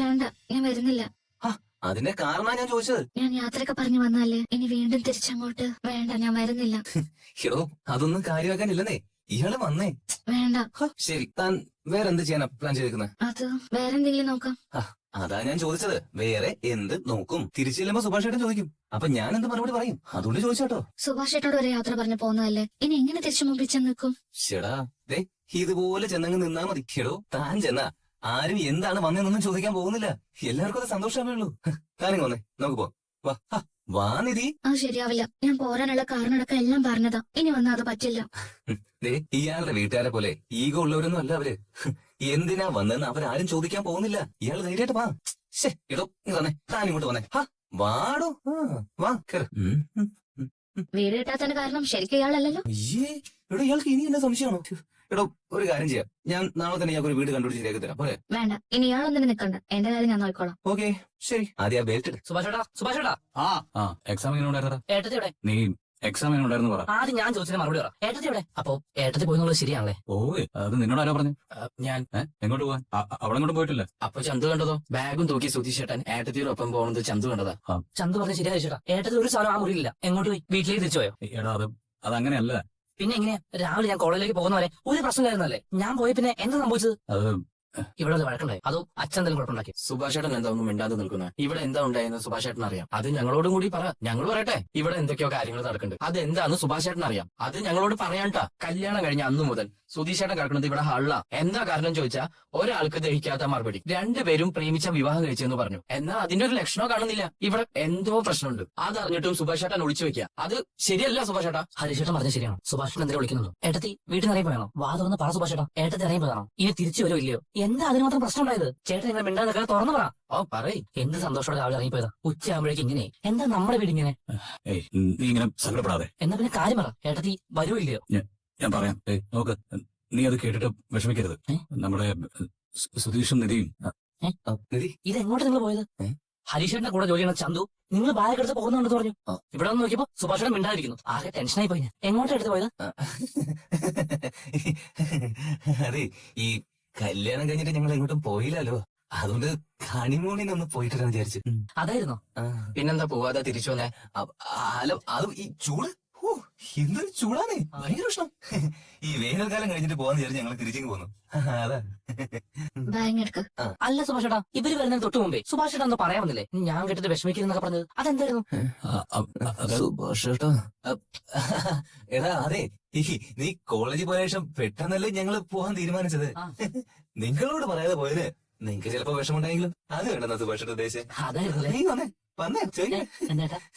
വേണ്ട, ഞാൻ വരുന്നില്ല. അതിന്റെ കാരണ ഞാൻ ചോദിച്ചത്. ഞാൻ യാത്രയൊക്കെ പറഞ്ഞു വന്നാലേ ഇനി വീണ്ടും തിരിച്ചങ്ങോട്ട്. വേണ്ട, ഞാൻ വരുന്നില്ല. ഹിറോ, അതൊന്നും കാര്യമാക്കാനില്ലെന്നേ. ഇയാള് വന്നേ. വേണ്ട. ശരി, താൻ വേറെ എന്ത് ചെയ്യാനാ പ്ലാൻ ചെയ്തേക്കുന്നത്? അത് വേറെന്തെങ്കിലും നോക്കാം. അതാ ഞാൻ ചോദിച്ചത്. വേറെ എന്ത് നോക്കും? തിരിച്ചു ചെല്ലുമ്പോ സുഭാഷ് ഏട്ടൻ ചോദിക്കും. അപ്പൊ ഞാൻ എന്ത് മറുപടി പറയും? അതുകൊണ്ട് ചോദിച്ചാട്ടോ. സുഭാഷ് ഏട്ടോട് ഒരു യാത്ര പറഞ്ഞു പോകുന്നതല്ലേ, ഇനി എങ്ങനെ തിരിച്ചു മുമ്പിൽ ചെന്ന് നിൽക്കും? ചേടാ, ദേ ഇതുപോലെ ചെന്നങ്ങ് നിന്നാ മതി. ഹിറോ, താൻ ചെന്നാ ആരും എന്താണ് വന്നതെന്നൊന്നും ചോദിക്കാൻ പോകുന്നില്ല. എല്ലാവർക്കും അത് സന്തോഷമേ ഉള്ളൂ. താനിങ് വന്നേ, നമുക്ക് പോവാം. വാ നിധി. ശരിയാവില്ല. ഞാൻ പോരാനുള്ള കാരണമടക്കം എല്ലാം പറഞ്ഞതാ. ഇനി വന്നാ അത് പറ്റില്ല. ഇയാളുടെ വീട്ടുകാരെ പോലെ ഈഗോ ഉള്ളവരൊന്നും അല്ല അവര്. എന്തിനാ വന്നെന്ന് അവരാരും ചോദിക്കാൻ പോകുന്നില്ല. ഇയാൾ ധൈര്യമായിട്ട് വാ. ഇടോ, തന്നെ താൻ ഇങ്ങോട്ട് വന്നേ. വാടോ, വാ കേറ്. വീട് കിട്ടാത്തതിന്റെ കാരണം ശരിക്കും ഇയാളല്ലല്ലോ. എടോ, ഇയാൾക്ക് ഇനി എന്നെ സംശയമാണോ? എടോ, ഒരു കാര്യം ചെയ്യാം. ഞാൻ നാളെ തന്നെ ഇയാൾക്ക് ഒരു വീട് കണ്ടുപിടിച്ച് ശരിയാക്കി തരാം. പോരെ? വേണ്ട, ഇനി ഇയാളൊന്നിനും നിൽക്കണ്ട. എന്റെ കാര്യം ഞാൻ നോക്കിക്കോളാം. ഓക്കെ, ശരി. ആദ്യം ആ ബെൽറ്റ് ഇട്. സുഭാഷേട്ടാ എക്സാം എങ്ങനെ ഉണ്ടായിരുന്നടാ? ഏട്ടത്തി ഇവിടെ. നീ എക്സാം എങ്ങനെ ഉണ്ടായിരുന്നു പറ. ആദ്യം ഞാൻ ചോദിച്ചതിന് മറുപടി പറ. ഏട്ടത്തി ഇവിടെ. അപ്പൊ ഏട്ടത്തി പോയെന്നുള്ളത് ശരിയാണല്ലേ? ഓയ്, അത് നിന്നോട് ആരോ പറഞ്ഞു? ഞാൻ എങ്ങോട്ട് പോവാൻ? അവിടെ കൊണ്ട് പോയിട്ടില്ല. അപ്പൊ ചന്തു കണ്ടതോ? ബാഗും തൂക്കി സുധീഷേട്ടൻ ഏട്ടത്തിയുടെ ഒപ്പം പോകുന്നത് ചന്തു കണ്ടതാ. ചന്തു പറഞ്ഞ ശരിയാ ചേട്ടാ. ഏട്ടത്തി ഒരു സാധനം ആ മുറിയില്ല. എങ്ങോട്ട് പോയി? വീട്ടിലേക്ക് തിരിച്ചു പോയോ? എടാ, അതങ്ങനെയല്ല. പിന്നെ എങ്ങനെയാ? രാവിലെ ഞാൻ കോളേജിലേക്ക് പോകുന്നവരെ ഒരു പ്രശ്നമില്ലായിരുന്നല്ലേ? ഞാൻ പോയ പിന്നെ എന്താ സംഭവിച്ചത്? അത് ഇവിടെ വഴക്കുണ്ടായി. അതോ അച്ഛൻ എന്തെങ്കിലും കുഴപ്പമുണ്ടാക്കി? സുഭാഷേട്ടൻ എന്താ ഒന്നും മിണ്ടാതെ നിൽക്കുന്നത്? ഇവിടെ എന്താ ഉണ്ടായെന്ന് സുഭാഷേട്ടൻ അറിയാം. അത് ഞങ്ങളോടും കൂടി പറ. ഞങ്ങൾ പറയട്ടെ. ഇവിടെ എന്തൊക്കെയോ കാര്യങ്ങൾ നടക്കുന്നുണ്ട്. അതെന്താന്ന് സുഭാഷേട്ടൻ അറിയാം. അത് ഞങ്ങളോട് പറയാണ്ടാ. കല്യാണം കഴിഞ്ഞ അന്നു മുതൽ സുധീഷേട്ടൻ കിടക്കുന്നത് ഇവിടെ ഹള്ള. എന്താ കാരണം ചോദിച്ചാ ഒരാൾക്ക് ദഹിക്കാത്ത മറുപടി. രണ്ടുപേരും പ്രേമിച്ച വിവാഹം കഴിച്ചെന്ന് പറഞ്ഞു. എന്നാൽ അതിന്റെ ഒരു ലക്ഷണമോ കാണുന്നില്ല. ഇവിടെ എന്തോ പ്രശ്നമുണ്ട്. അതറിഞ്ഞിട്ടും സുഭാഷേട്ടൻ ഒളിച്ചു വെക്കുക. അത് ശരിയല്ല സുഭാഷേട്ടാ. ഹരീഷേട്ടൻ പറഞ്ഞ ശരിയാണോ? സുഭാഷേട്ടൻ എന്തെങ്കിലും വിളിക്കുന്നുണ്ടോ? ഏട്ടത്തി വീട്ടിൽ നിന്ന് ഇറങ്ങിപ്പോയാണോ? വാ തുറന്ന് പറ സുഭാഷേട്ടാ. ഏട്ടത്തി ഇറങ്ങിപ്പോയാണോ? ഇനി തിരിച്ചു വരുമോ ഇല്ലയോ? എന്താ അതിന് മാത്രം പ്രശ്നം ഉണ്ടായത്? ചേട്ടൻ ഇങ്ങനെ മിണ്ടാതെ നിൽക്കാതെ തുറന്നു പറ. പറയ്. എന്ത് സന്തോഷത്തോടെ രാവിലെ ഇറങ്ങിപ്പോയതാ. ഉച്ചയാകുമ്പോഴേക്ക് ഇങ്ങനെ. എന്താ നമ്മുടെ വീട് ഇങ്ങനെ? നീ ഇങ്ങനെ സങ്കടപ്പെടാതെ. എന്നാ പിന്നെ കാര്യം പറ. ഏട്ടത്തി വരുമോ ഇല്ലയോ? ഞാൻ പറയാം. നോക്ക്, നീ അത് കേട്ടിട്ട് വിഷമിക്കരുത്. നമ്മുടെ സുധീഷും നിധിയും. ഇതെങ്ങോട്ട് നിങ്ങൾ പോയത്? ഹരീഷേട്ടന്റെ കൂടെ ജോലി ചെയ്യണ ചന്തു നിങ്ങൾ ബാഗ് എടുത്ത് പോകുന്നുണ്ടെന്ന് പറഞ്ഞു. ഇവിടെ വന്ന് നോക്കിയപ്പോ സുഭാഷേട്ടൻ മിണ്ടാതിരിക്കുന്നു. ആകെ ടെൻഷനായി പോയി. എങ്ങോട്ടാ എടുത്ത് പോയത്? അതെ, ഈ കല്യാണം കഴിഞ്ഞിട്ട് ഞങ്ങൾ എങ്ങോട്ടും പോയില്ലല്ലോ. അതുകൊണ്ട് ഹണിമൂണിനൊന്ന് പോയിട്ടാണ് വിചാരിച്ചു. അതായിരുന്നോ? പിന്നെന്താ പോവാതെ തിരിച്ചു വന്നേ? ഹലോ, അത് ഈ ചൂട്. എന്തൊരു ചൂടാണ്, ഭയങ്കര പ്രശ്നം. ഈ വേനൽക്കാലം കഴിഞ്ഞിട്ട് പോവാന്ന് വിചാരിച്ച് ഞങ്ങൾ തിരിച്ചു പോന്നു. അതാ. അല്ല സുഭാഷേട്ടാ, ഇവര് വരുന്നതിന് തൊട്ട് മുമ്പേ സുഭാഷേട്ടാ ഒന്ന് പറയാമെന്നില്ലേ? ഞാൻ കേട്ടിട്ട് വിഷമിക്കുന്നൊക്കെ പറഞ്ഞത് അതെന്തായിരുന്നു? സുഭാഷേട്ടാ, എടാ അതെ, നീ കോളേജിൽ പോയ ശേഷം പെട്ടെന്നല്ലേ ഞങ്ങള് പോകാൻ തീരുമാനിച്ചത്. നിങ്ങളോട് പറയാതെ പോയത് നിങ്ങക്ക് ചിലപ്പോ വിഷമുണ്ടെങ്കിലും അത് വേണ്ടെന്നാ സുഭാഷേട്ട ഉദ്ദേശിച്ചത്. അതായിരുന്നു.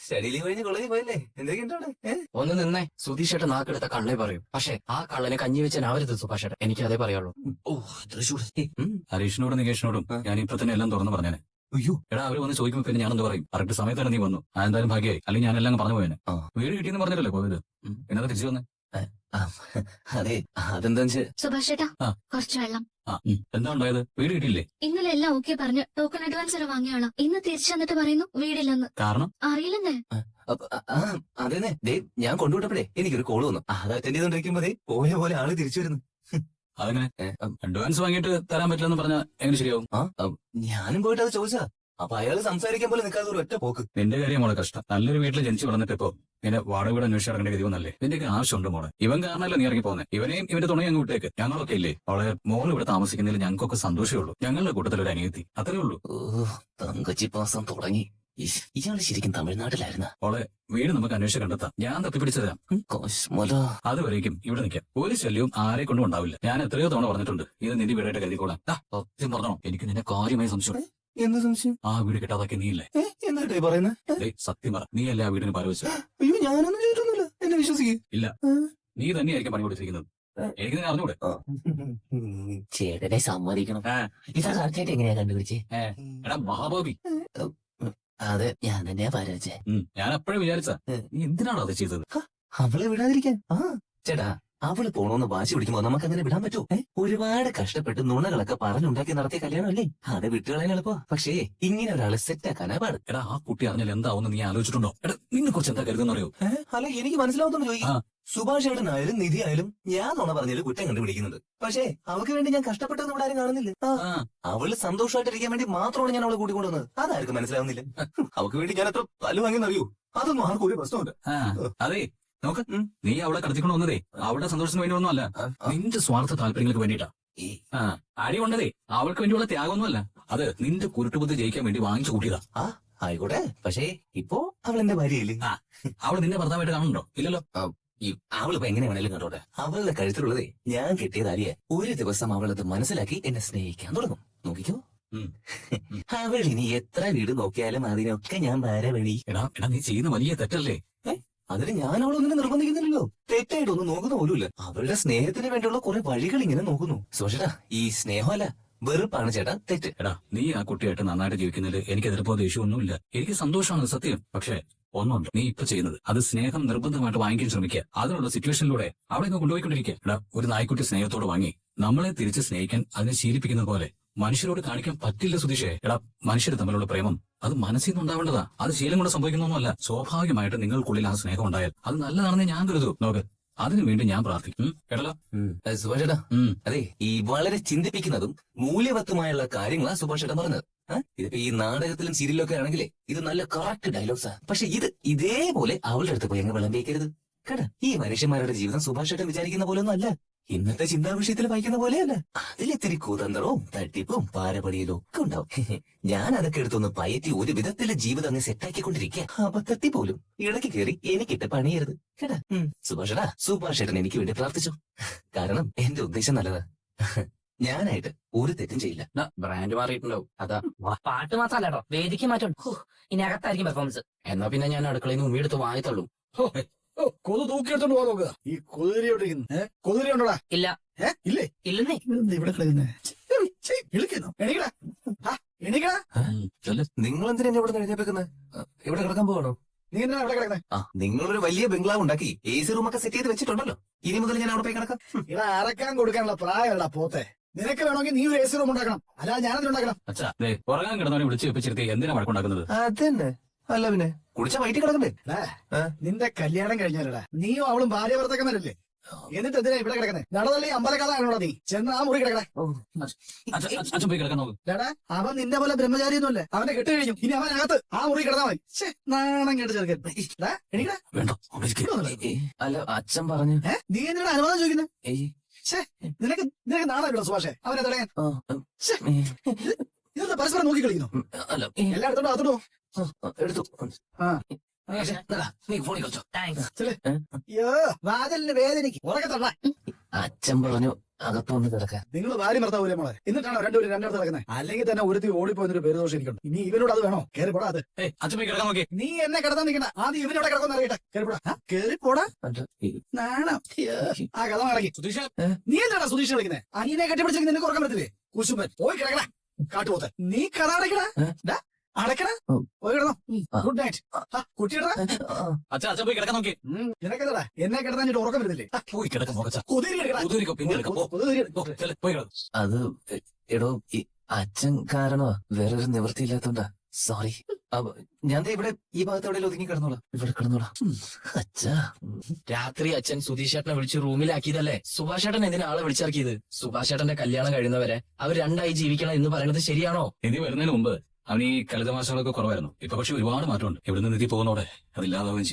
സ്റ്റഡി ലീവ് കഴിഞ്ഞ് കോളേജിൽ പോയല്ലേ? എന്തൊക്കെയുണ്ടോ? ഒന്ന് നിന്നേ. സുധീഷേട്ടൻ നാക്കെടുത്ത കള്ളേ പറയും. പക്ഷെ ആ കള്ളനെ കഞ്ഞി വെച്ചാൽ ആവരുത് സുഭാഷേട്ടൻ. എനിക്ക് അതേ പറയുള്ളൂ. ഹരീഷിനോടും നികേഷിനോടും ഞാൻ ഇപ്പൊ തന്നെ എല്ലാം തുറന്നു പറഞ്ഞേനെ. അയ്യോ എടാ, അവര് വന്ന് ചോദിക്കുമ്പോ പിന്നെ ഞാൻ എന്താ പറയും? കറക്റ്റ് സമയത്താണ് നീ വന്നു. എന്തായാലും ഭാഗ്യമായി. അല്ലെങ്കിൽ ഞാൻ എല്ലാം പറഞ്ഞു പോയേനെ. വീട് കിട്ടിയെന്ന് പറഞ്ഞിട്ടല്ലേ പോയത്. പിന്നെ തിരിച്ചു വന്നേ. അതെ, അതെന്താ സുഭാഷേട്ടാ, കുറച്ച് വെള്ളം. എന്താ ഉണ്ടായത്? വീട് കിട്ടിയില്ലേ? ഇന്നലെ എല്ലാം ഓക്കെ പറഞ്ഞ് ടോക്കൺ അഡ്വാൻസ് വരെ വാങ്ങിയാണ്. ഇന്ന് തിരിച്ചു വന്നിട്ട് പറയുന്നു വീടില്ലെന്ന്. കാരണം അറിയില്ലെന്നേ. അതേന്നെ, ഞാൻ കൊണ്ടുവിട്ടപ്പോഴേ എനിക്കൊരു കോള് വന്നു. അത് അറ്റൻഡ് ചെയ്തോണ്ടിരിക്കുമ്പോ പോയ പോലെ ആള് തിരിച്ചു വരുന്നു. അതെങ്ങനെ? അഡ്വാൻസ് വാങ്ങിയിട്ട് തരാൻ പറ്റില്ലെന്ന് പറഞ്ഞാൽ എങ്ങനെ ശരിയാവും? ഞാനും പോയിട്ട് അത് ചോദിച്ചാ. അപ്പൊ അയാള് സംസാരിക്കാൻ പോലെ നിൽക്കാതെ ഒരു ഒറ്റ പോക്ക്. നിന്റെ കാര്യം മോളെ കഷ്ടം. നല്ലൊരു വീട്ടിൽ ജനിച്ചു വളർന്നിട്ട് ഇപ്പൊ ഇങ്ങനെ വാടക വീട് അന്വേഷിച്ച് ഇറങ്ങേണ്ട ഗതി വന്നല്ലേ? നിന്റെ ആവശ്യമുണ്ട് മോളെ. ഇവൻ കാരണമല്ല നീ ഇറങ്ങി പോകുന്നത്. ഇവനെയും ഇവന്റെ തുണയും അങ്ങ് വിട്ടേക്ക്. ഞങ്ങളൊക്കെ ഇല്ലേ? അവളെ മോൾ ഇവിടെ താമസിക്കുന്നതിൽ ഞങ്ങൾക്കൊക്കെ സന്തോഷമേ ഉള്ളൂ. ഞങ്ങളുടെ കൂട്ടത്തിൽ ഒരു അനിയത്തി, അത്രേ ഉള്ളൂ. തങ്കച്ചി പാസം തുടങ്ങി. ഇയാള് ശരിക്കും തമിഴ്നാട്ടിലായിരുന്ന? അവളെ വീട് നമുക്ക് അന്വേഷിച്ച് കണ്ടെത്താം. ഞാൻ തപ്പിപ്പിടിച്ചു തരാം. അതുവരേക്കും ഇവിടെ നിൽക്കാം. ഒരു ശല്യവും ആരെ കൊണ്ടും ഉണ്ടാവില്ല. ഞാൻ എത്രയോ തവണ പറഞ്ഞിട്ടുണ്ട് ഇത് നിന്റെ വീടായിട്ട് കരുതിക്കോളാം. സത്യം പറഞ്ഞോ, എനിക്ക് നിന്നെ കാര്യമായി സംശയം. എന്ത് സംശയം? ആ വീട് കിട്ടാതാക്കി നീയല്ലേ? എന്താ പറയുന്നത്? സത്യം പറ, നീയല്ലേ ആ വീടിന് പാരവെച്ചത്? അയ്യോ, ഞാനൊന്നും ചെയ്തിട്ടൊന്നുമില്ല. എന്നെ വിശ്വസിക്കുക. ഇല്ല, നീ തന്നെയായിരിക്കും പണി കൊടുത്തിരിക്കുന്നത്. എനിക്ക് നിന്നെ അറിഞ്ഞൂടെ? ചേട്ടനെ സമ്മതിക്കണം. ഇതാ കറക്റ്റായിട്ട് എങ്ങനെയാ കണ്ടുപിടിച്ചേ? എടാ മഹാഭാവി. അതെ, ഞാൻ തന്നെയാ പാരവെച്ചേ. ഞാൻ അപ്പോഴേ വിചാരിച്ച നീ എന്തിനാണോ അത് ചെയ്തത്? അവളെ വിടാതിരിക്കാൻ. ചേട്ടാ, അവള് പോണോന്ന് വാശി പിടിക്കുമ്പോ നമുക്ക് അങ്ങനെ വിടാൻ പറ്റൂ? ഒരുപാട് കഷ്ടപ്പെട്ട് നുണകളൊക്കെ പറഞ്ഞുണ്ടാക്കി നടത്തിയ കല്യാണമല്ലേ? അത് വിട്ടുകളയാൻ എളുപ്പ. പക്ഷേ ഇങ്ങനെ ഒരാളെ സെറ്റാക്കാനാ പാട്. എടാ, ആ കുട്ടി അറിഞ്ഞാൽ എന്താവുമെന്ന് നീ ആലോചിച്ചിട്ടുണ്ടോ? എടാ, നിന്നെ കുറിച്ച് എന്താ കരുതുന്ന അറിയോ? അല്ല, എനിക്ക് മനസ്സിലാവുന്നു ചോദിക്കും. സുഭാഷ് ഏട്ടനായാലും നിധി ആയാലും ഞാൻ നുണ പറഞ്ഞതിൽ കുറ്റം കണ്ടുപിടിക്കുന്നുണ്ട്. പക്ഷേ അവൾക്ക് വേണ്ടി ഞാൻ കഷ്ടപ്പെട്ടതെന്ന് ഇവിടെ ആരും കാണുന്നില്ല. അവള് സന്തോഷമായിട്ടിരിക്കാൻ വേണ്ടി മാത്രമാണ് ഞാൻ അവളെ കൂട്ടിക്കൊണ്ടുവന്നത്. അതാർക്കും മനസ്സിലാവുന്നില്ല. അവൾക്ക് വേണ്ടി ഞാൻ എത്ര തല്ലു വാങ്ങിയെന്നറിയൂ. അതൊന്നും ആർക്കും ഒരു പ്രശ്നമില്ല. അതെ നോക്ക്, നീ അവളെ കടത്തിക്കൊണ്ട് വന്നതേ അവളുടെ സന്തോഷത്തിന് വേണ്ടി ഒന്നുമല്ല, നിന്റെ സ്വാർത്ഥ താല്പര്യങ്ങൾക്ക് വേണ്ടിയിട്ടാ. അടി കൊണ്ടതേ അവൾക്ക് വേണ്ടിയുള്ള ത്യാഗമൊന്നുമല്ല, അത് നിന്റെ കുരുട്ടുബുദ്ധി ജയിക്കാൻ വേണ്ടി വാങ്ങിച്ചു കൂട്ടിയതാ. ആയിക്കോട്ടെ, പക്ഷേ ഇപ്പോ അവൾ എന്റെ ഭാര്യയില്ലേ? അവൾ നിന്നെ ഭർത്താവായിട്ട് കാണുന്നുണ്ടോ? ഇല്ലല്ലോ. അവളിപ്പോ എങ്ങനെ വേണേലും കണ്ടോട്ടെ. അവളുടെ കഴുത്തിലുള്ളതേ ഞാൻ കെട്ടിയത് അരിയെ. ഒരു ദിവസം അവളത് മനസ്സിലാക്കി എന്നെ സ്നേഹിക്കാൻ തുടങ്ങും. നോക്കിക്കോ, അവൾ ഇനി എത്ര വീട് നോക്കിയാലും അതിനൊക്കെ ഞാൻ ഭാര്യ വേണി. എടാ നീ ചെയ്യുന്ന വലിയ തെറ്റല്ലേ? അതിന് ഞാൻ അവളൊന്നിനെ നിർബന്ധിക്കുന്നില്ലല്ലോ. തെറ്റായിട്ടൊന്നും നോക്കുന്ന പോലുമില്ല. അവളുടെ സ്നേഹത്തിന് വേണ്ടിയുള്ള കുറെ വഴികൾ ഇങ്ങനെ നോക്കുന്നു. സുഭാഷേട്ടാ, ഈ സ്നേഹമല്ല വെറുപ്പാണ് ചേട്ടാ തെറ്റ്. എടാ നീ ആ കുട്ടിയായിട്ട് നന്നായിട്ട് ജീവിക്കുന്നതിൽ എനിക്ക് എതിർപ്പോ ദേഷ്യമൊന്നുമില്ല, എനിക്ക് സന്തോഷമാണ് സത്യം. പക്ഷെ ഒന്നുണ്ട്, നീ ഇപ്പൊ ചെയ്യുന്നത് അത് സ്നേഹം നിർബന്ധമായിട്ട് വാങ്ങിക്കാൻ ശ്രമിക്കുക. അതിനുള്ള സിറ്റുവേഷനിലൂടെ അവിടെ നിന്ന് കൊണ്ടുപോയിക്കൊണ്ടിരിക്കുക. എടാ ഒരു നായ്ക്കുട്ടി സ്നേഹത്തോട് വാങ്ങി നമ്മളെ തിരിച്ച് സ്നേഹിക്കാൻ അതിനെ ശീലിപ്പിക്കുന്ന പോലെ മനുഷ്യരോട് കാണിക്കാൻ പറ്റില്ല സുധീഷേ. എടാ മനുഷ്യർ തമ്മിലുള്ള പ്രേമം അത് മനസ്സിൽ നിന്ന് ഉണ്ടാവേണ്ടതാ, അത് ശീലം കൊണ്ട് സംഭവിക്കുന്നൊന്നുമല്ല. സ്വാഭാവികമായിട്ട് നിങ്ങൾക്കുള്ളിൽ ആ സ്നേഹം ഉണ്ടായാൽ അത് നല്ലതാണെന്ന് ഞാൻ കരുതൂ. നോക്ക്, അതിനു വേണ്ടി ഞാൻ പ്രാർത്ഥിക്കും. കേട്ടല്ലോ സുഭാഷേട്ടാ? അതെ, ഈ വളരെ ചിന്തിപ്പിക്കുന്നതും മൂല്യവത്തുമായുള്ള കാര്യങ്ങളാ സുഭാഷേട്ടൻ പറഞ്ഞത്. ഇതിപ്പോ ഈ നാടകത്തിലും സീരിയലിലൊക്കെ ആണെങ്കിലേ ഇത് നല്ല കറക്റ്റ് ഡയലോഗ്സാ. പക്ഷെ ഇതേപോലെ അവളുടെ അടുത്ത് പോയി അങ്ങ് വിളമ്പിക്കരുത് കേട്ടാ. ഈ മനുഷ്യന്മാരുടെ ജീവിതം സുഭാഷേട്ടൻ വിചാരിക്കുന്ന പോലെ ഒന്നും അല്ല. ഇന്നത്തെ ചിന്താ വിഷയത്തിൽ വായിക്കുന്ന പോലെയല്ല. അതിലിത്തിരി കുതന്ത്രവും തട്ടിപ്പും പാരപടിയിലും ഒക്കെ ഉണ്ടാവും. ഞാൻ അതൊക്കെ എടുത്തൊന്ന് പയറ്റി ഒരു വിധത്തിലെ ജീവിതം അങ്ങ് സെറ്റാക്കിക്കൊണ്ടിരിക്കുക. അബദ്ധത്തി പോലും ഇടയ്ക്ക് കയറി എനിക്കിട്ട് പണിയരുത് കേട്ടാ. സുഭാഷേട്ടൻ എനിക്ക് വേണ്ടി പ്രാർത്ഥിച്ചു. കാരണം എന്റെ ഉദ്ദേശം നല്ലതാ. ഞാനായിട്ട് ഒരു തെറ്റും ചെയ്യില്ല. ബ്രാൻഡ് മാറിയിട്ടുണ്ടാവും, അതാ. പാട്ട് മാത്രല്ല കേട്ടോ, വേദിക്ക് മാറ്റം. ഇനി അകത്തായിരിക്കും പെർഫോമൻസ്. എന്നാ പിന്നെ ഞാൻ അടുക്കളയിൽ നിന്ന് ഉമ്മിയെടുത്ത് വായത്തുള്ളൂ. കൊതു തൂക്കിയെടുത്തോണ്ട് പോകാൻ നോക്കുക. ഈ കൊതുകരി കൊതുകരി ഉണ്ടോടാ? ഇല്ല. ഇല്ലേ? ഇല്ലെന്നേ. ഇവിടെ കളിക്കുന്നേ എണീക്കടാ, എണീക്കടാ. നിങ്ങൾ എന്തിനാ എന്നെ ഇവിടെ എഴുന്നേപ്പിക്കുന്നത്? ഇവിടെ കിടക്കാൻ പോകണോ? നീ എന്തിനാ ഇവിടെ കിടക്കുന്നേ? നിങ്ങളൊരു വലിയ ബംഗ്ലാവ് ഉണ്ടാക്കി AC റൂമൊക്കെ സെറ്റ് ചെയ്ത് വെച്ചിട്ടുണ്ടല്ലോ. ഇനി മുതൽ ഞാൻ അവിടെ പോയി കിടക്കാം. ഇവിടെ അരക്കാൻ കൊടുക്കാനുള്ള പ്രായമല്ല പോത്തെ. നിനക്ക് വേണമെങ്കിൽ നീ ഒരു AC റൂം ഉണ്ടാക്കണം, അല്ലാതെ ഞാനതിനുണ്ടാക്കണം. അച്ഛാ ഉറങ്ങാൻ കിടന്നവനെ വിളിച്ച് വെപ്പിച്ചിരുത്തി എന്തിനാ വഴക്കുണ്ടാക്കുന്നത്? അതന്നെ, അല്ല പിന്നെ കുടിച്ച വയറ്റിൽ കിടക്കണ്ടേ? നിന്റെ കല്യാണം കഴിഞ്ഞാലടാ നീയും അവളും ഭാര്യ ഭർത്താക്കന്മാരല്ലേ? എന്നിട്ട് എന്തിനാ ഇവിടെ കിടക്കുന്നേ? നടന്നല്ലേ അമ്പലക്കാലാണോടാ നീ? ചെന്ന് ആ മുറി കിടക്കടേ. അച്ഛൻ പോയി കിടക്കാൻ നോക്കും. ചേട്ടാ അവൻ നിന്റെ പോലെ ബ്രഹ്മചാരിയൊന്നുമല്ലേ, അവനെ കെട്ട് കഴിഞ്ഞു. ഇനി അവനകത്ത് ആ മുറി കിടന്നാ മതി. നാണം കേട്ട് ചെറുക്കൻ. എണീക്കടാ. വേണ്ടോ അല്ല അച്ഛൻ പറഞ്ഞു. നീ എന്തിനാ അനുവാദം ചോദിക്കുന്നത്? നിനക്ക് നാണം ഇവിടെ സുഭാഷേ അവനെ തടയാൻ. ഇതെന്താ പരസ്പരം നോക്കി കളിക്കുന്നു? അല്ല എല്ലായിടത്തോണ്ടും അതോടോ എടുത്തു. നീ ഫോണിൽ കളിച്ചോ. അയ്യോ വാതിലിന് വേദനയ്ക്ക് ഉറക്കെ തള്ള. അച്ഛൻ പറഞ്ഞു അകത്തൊന്ന് കിടക്കാൻ. നിങ്ങൾ ഭാര്യ ഭർത്താവൂലേ മോളെ? എന്നിട്ടാണോ രണ്ടുപേരും രണ്ടിടത്ത് കിടക്കുന്നത്? അല്ലെങ്കിൽ തന്നെ ഒരുത്തി ഓടിപ്പോയെന്നൊരു പേര് ദോഷം ഇരിക്കണം. ഇനി ഇവനോട് അത് വേണോ? കയറി പോടാ. അത് അച്ഛൻ പോയി കിടക്കാൻ നോക്കി. നീ എന്നെ കിടത്താൻ നിൽക്കണ്ട, ആദ്യം ഇവനോടെ കിടക്കുന്ന അറിയട്ടെ. കയറി പോടാ, കയറി പോടാ. നാണം. ആ കഥ അടങ്ങി. നീ എന്താണ് സുധീഷ് വിളിക്കുന്നത്? അനിയനെ കെട്ടിപ്പിടിച്ചെങ്കിൽ നിനക്ക് ഉറക്കാൻ പറ്റില്ലേ? കുശുമ്പൻ പോയി കിടക്കണ കാട്ടുപോത്തെ. നീ കഥ അടയ്ക്കടാ, അടയ്ക്കടാ. പോയി കിടന്നോ. Good night. കുട്ടിയടാ. അച്ഛൻ പോയി കിടക്കാൻ നോക്കി. നിനക്കെന്താടാ എന്നെ കിടത്താൻ ഉറക്കം വരുന്നില്ലേ? പോയി കിടക്കാൻ നോക്കച്ചാ. അത് എടോ അച്ഛൻ കാരണോ വേറൊരു നിവൃത്തിയില്ലാത്തോണ്ടാ. സോറി. ഞാൻ ഇവിടെ ഈ ഭാഗത്ത് എവിടെ ഒതുങ്ങി കിടന്നോളാം. ഇവിടെ കിടന്നോളാം. അച്ഛാ രാത്രി അച്ഛൻ സുധീഷേട്ടനെ വിളിച്ച് റൂമിലാക്കിയതല്ലേ? സുഭാഷേട്ടൻ എന്തിനാ ആളെ വിളിച്ചിറക്കിയത്? സുഭാഷേട്ടന്റെ കല്യാണം കഴിയുന്നവരെ അവർ രണ്ടായി ജീവിക്കണം എന്ന് പറയുന്നത് ശരിയാണോ? നിധി വരുന്നതിന് മുമ്പ് അവൻ ഈ കളിതമാശകളൊക്കെ കുറവായിരുന്നു. ഇപ്പൊ പക്ഷെ ഒരുപാട് മാറ്റമുണ്ട്. ഇവിടുന്ന് നിധി പോകുന്നോടെ അതില്ലാതാവുകയും ചെയ്യും.